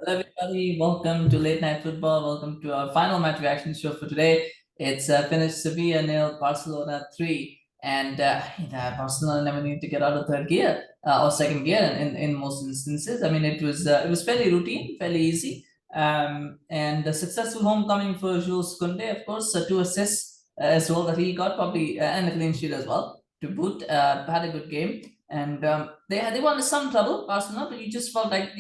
Hello, everybody. Welcome to Late Night Football. Welcome to our final match reaction show for today. It's finished Sevilla nil, Barcelona 3. And Barcelona never need to get out of third gear or second gear in most instances. I mean, it was fairly routine, fairly easy. And a successful homecoming for Jules Kounde, of course, 2 assists as well that he got, probably, and a clean sheet as well to boot. Had a good game. And they were in some trouble, Barcelona, but you just felt like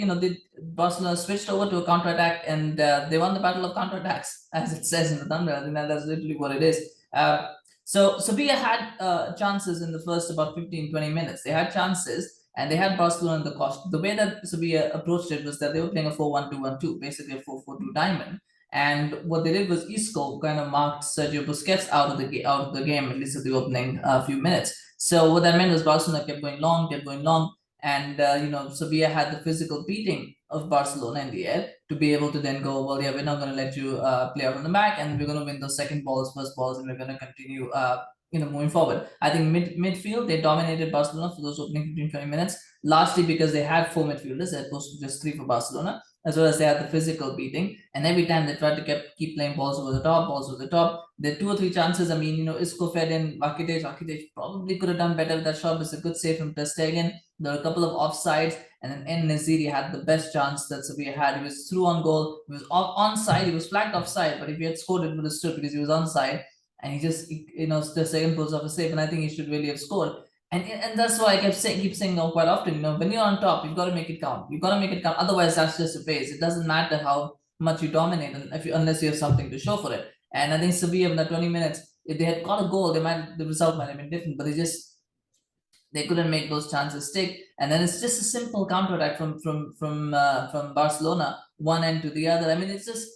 Barcelona switched over to a counter attack and they won the battle of counter attacks, as it says in the thumbnail. I think that's literally what it is. So Sevilla had chances in the first about 15-20 minutes. They had chances and they had Barcelona in the cost. The way that Sevilla approached it was that they were playing a 4-1-2-1-2, basically a 4-4-2 diamond. And what they did was Isco kind of marked Sergio Busquets out of the game, at least at the opening few minutes. So what that meant was Barcelona kept going long, and Sevilla had the physical beating of Barcelona in the air to be able to then go, well, yeah, we're not going to let you play out on the back, and we're going to win those second balls, first balls, and we're going to continue, moving forward. I think midfield they dominated Barcelona for those opening 15-20 minutes, largely because they had four midfielders as opposed to just three for Barcelona, as well as they had the physical beating. And every time they tried to keep playing balls over the top, there are two or three chances. I mean, Isco fed in Rakitic probably could have done better with that shot. It's a good save from Ter Stegen. There were a couple of offsides, and then En-Nesyri had the best chance that Sevilla had. He was through on goal. He was onside. He was flagged offside, but if he had scored, it would have stood because he was onside. And he just, Ter Stegen pulls off a save, and I think he should really have scored. And that's why I keep saying quite often, when you're on top, you've got to make it count. You've got to make it count. Otherwise, that's just a phase. It doesn't matter how much you dominate, unless you have something to show for it. And I think Sevilla in that 20 minutes, if they had got a goal, the result might have been different. But they couldn't make those chances stick. And then it's just a simple counter attack from Barcelona, one end to the other. I mean, it's just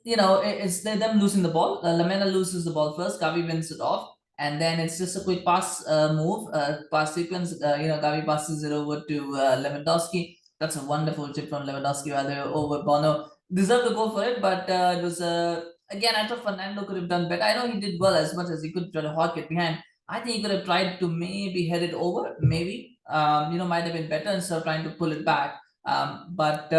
it's them losing the ball. Lamela loses the ball first. Gavi wins it off. And then it's just a quick pass pass sequence. Gavi passes it over to Lewandowski. That's a wonderful chip from Lewandowski, rather over Bono. Deserved to go for it, but it was again. I thought Fernando could have done better. I know he did well as much as he could try to hawk it behind. I think he could have tried to maybe head it over. Maybe might have been better instead of trying to pull it back. But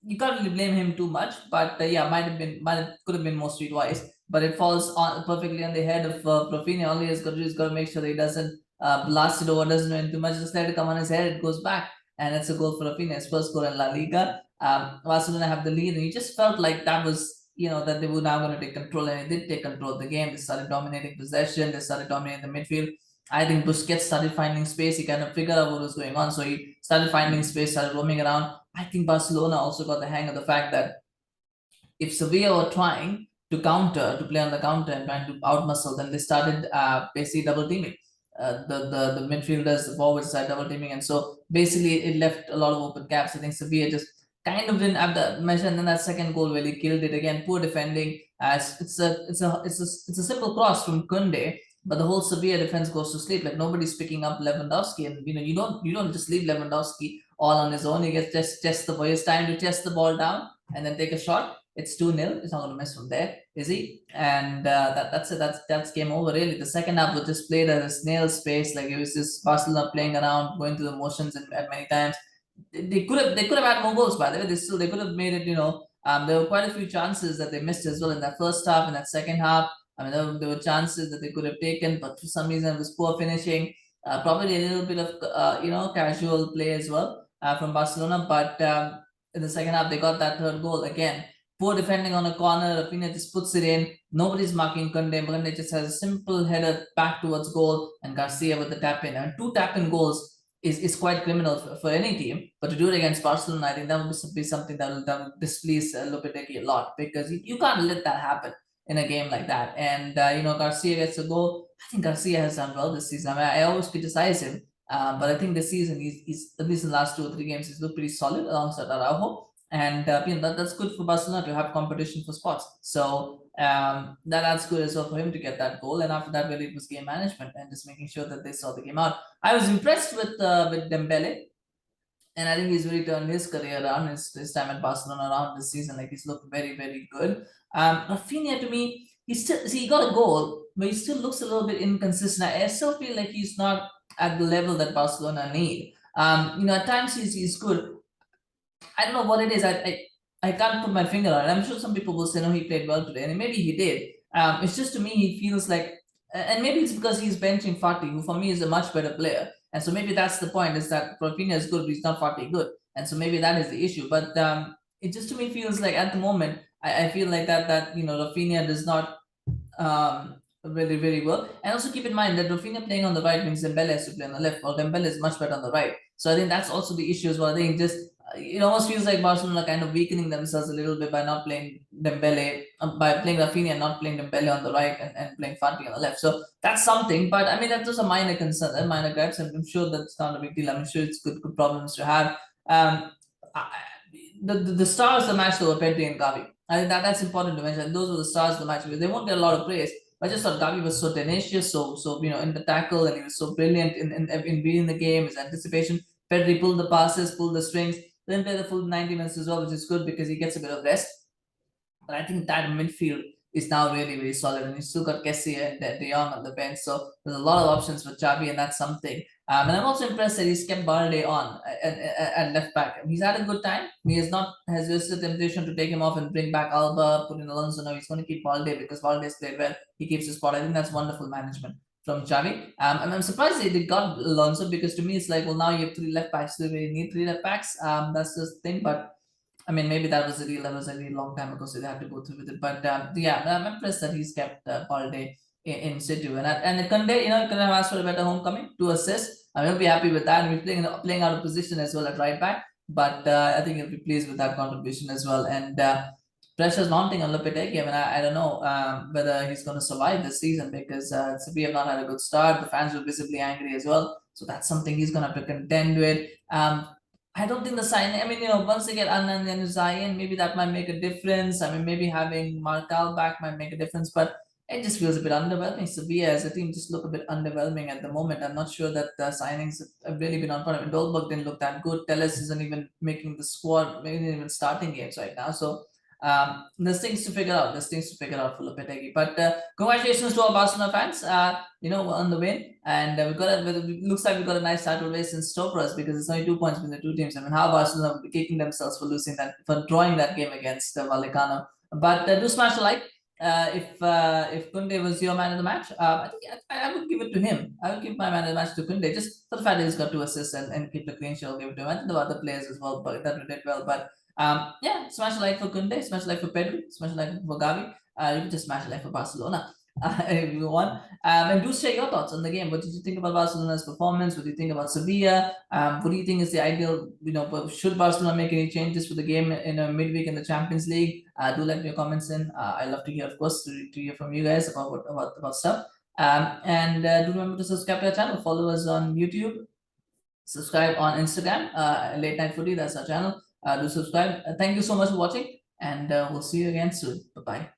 you can't really blame him too much. But could have been more streetwise. But it falls on perfectly on the head of Raphinha. All he has got to do is got to make sure that he doesn't blast it over, doesn't win too much, just let it come on his head, it goes back. And it's a goal for Raphinha, his first goal in La Liga. Barcelona have the lead, and you just felt like that was, that they were now going to take control, and they did take control of the game. They started dominating possession, they started dominating the midfield. I think Busquets started finding space. He kind of figured out what was going on, so he started finding space, started roaming around. I think Barcelona also got the hang of the fact that if Sevilla were trying to play on the counter and trying to outmuscle, then they started basically double teaming. The midfielders, the forwards started double teaming, and so basically it left a lot of open gaps. I think Sevilla just kind of didn't have the measure, and then that second goal really killed it again. Poor defending, as it's a simple cross from Kounde, but the whole Sevilla defense goes to sleep. Like nobody's picking up Lewandowski, and you don't just leave Lewandowski all on his own. He gets test the ball. It's time to test the ball down and then take a shot. It's 2-0. It's not going to miss from there, is he? And that's it. That's game over, really. The second half was just played at a snail's pace. Like it was just Barcelona playing around, going through the motions at many times. They could have had more goals, by the way. They could have made it. There were quite a few chances that they missed as well in that first half and that second half. I mean, there were chances that they could have taken, but for some reason it was poor finishing. Probably a little bit of casual play as well from Barcelona. But in the second half, they got that third goal again. Poor defending on a corner. Raphinha just puts it in. Nobody's marking Kounde. Kounde just has a simple header back towards goal, and Garcia with the tap in. And two tap in goals is quite criminal for any team. But to do it against Barcelona, I think that would be something that will displease Lopetegui a lot, because you can't let that happen in a game like that. And Garcia gets a goal. I think Garcia has done well this season. I mean, I always criticize him, but I think this season he's at least in the last 2 or 3 games he's looked pretty solid alongside Araujo. And that's good for Barcelona to have competition for spots. So that's good as well for him to get that goal. And after that, really, it was game management and just making sure that they saw the game out. I was impressed with Dembele, and I think he's really turned his career around, his time at Barcelona around this season. Like he's looked very, very good. Raphinha, to me, he got a goal, but he still looks a little bit inconsistent. I still feel like he's not at the level that Barcelona need. At times he's good. I don't know what it is. I can't put my finger on it. I'm sure some people will say, no, he played well today, and maybe he did. It's just, to me, he feels like, and maybe it's because he's benching Fati, who for me is a much better player. And so maybe that's the point, is that Raphinha is good, but he's not Fati good. And so maybe that is the issue. But it just, to me, feels like at the moment, I feel like that Raphinha does not very, very well. And also keep in mind that Raphinha playing on the right means Dembele has to play on the left. Well, Dembele is much better on the right. So I think that's also the issue as well. I think just it almost feels like Barcelona kind of weakening themselves a little bit by not playing Dembele, by playing Raphinha and not playing Dembele on the right, and playing Fati on the left. So that's something. But I mean, that's just a minor concern, a minor gripes. I'm sure that's not a big deal. I'm sure it's good problems to have. I, the stars of the match though were Pedri and Gavi. I think that's important to mention. Those were the stars of the match. They won't get a lot of praise. I just thought Gavi was so tenacious, so in the tackle, and he was so brilliant in reading the game, his anticipation. Pedri pulled the passes, pulled the strings, then play the full 90 minutes as well, which is good because he gets a bit of rest. But I think that midfield is now really, really solid. And you still got Kessie and Jong on the bench. So there's a lot of options for Xavi, and that's something. And I'm also impressed that he's kept Balde on at left back. He's had a good time. He has resisted temptation to take him off and bring back Alba, put in Alonso. No, he's going to keep Balde because Balde's played well. He keeps his spot. I think that's wonderful management from Xavi. And I'm surprised they got Alonso, because to me it's like, well, now you have 3 left backs. Do they need 3 left backs? That's just the thing. But I mean, maybe that was a really long time ago, so they have to go through with it. But yeah, I'm impressed that he's kept Balde in situ. And Kounde, couldn't have asked for a better homecoming, 2 assists. I will be happy with that. And he's playing out of position as well at right back. But I think he'll be pleased with that contribution as well. And pressure's mounting on Lopetegui. I mean, I don't know whether he's going to survive this season, because we have not had a good start. The fans were visibly angry as well. So that's something he's going to have to contend with. I don't think the signing, I mean, once they get Anand and Zion, maybe that might make a difference. I mean, maybe having Marcal back might make a difference, but it just feels a bit underwhelming. Sevilla as a team just look a bit underwhelming at the moment. I'm not sure that the signings have really been on point. I mean, Dolberg didn't look that good. Torres isn't even making the squad, maybe even starting games right now. So there's things to figure out. There's things to figure out for Lopetegui. But congratulations to our Barcelona fans. On the win, and it looks like we got a nice title race in store for us, because it's only 2 points between the two teams. I mean, how Barcelona will be kicking themselves for drawing that game against Vallecano. But do smash the like. If Kounde was your man of the match, I think I would give it to him. I would give my man of the match to Kounde, just for the fact that he's got 2 assists and keep the clean sheet. I'll give it to him. I think the other players as well, but that did well. But yeah, smash a like for Kounde, smash a like for Pedri, smash a like for Gavi. You can just smash a like for Barcelona. If you want. And do share your thoughts on the game. What did you think about Barcelona's performance? What do you think about Sevilla? What do you think is the ideal, should Barcelona make any changes for the game in a midweek in the Champions League? Do let your comments in. I love to hear, of course, to hear from you guys about stuff. And do remember to subscribe to our channel. Follow us on YouTube. Subscribe on Instagram. Late Night Footy, that's our channel. Do subscribe. Thank you so much for watching, and we'll see you again soon. Bye-bye.